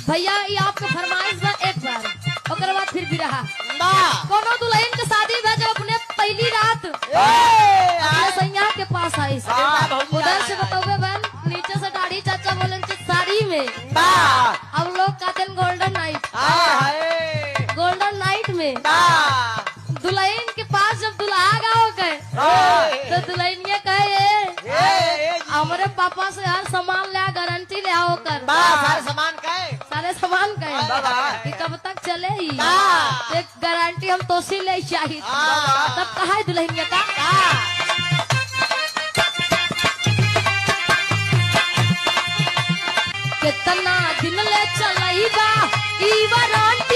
भैया ये आपके फरमाइश बा एक बार, ओकर बाद फिर भी रहा बा कोनो दुल्हन के शादी भा जब अपने पहली रात अपने सैया के पास आई उधर से बताओगे बहन, नीचे से दाढ़ी चाचा बोले साड़ी में बा अब लोग कहते हैं गोल्डन नाइट, हाय गोल्डन नाइट में बा दुल्हन के पास जब दुल्हा गाओ गए तो दुल्हन ये कहे हमारे पापा से हर सामान ले गारंटी ले आओ कर बा सारे सामान का सारे सामान कहे कि कब तक चले ही एक गारंटी हम तो सी ले चाहिए तब कहा है दुल्हन का कितना दिन ले चलई बा ई वारंटी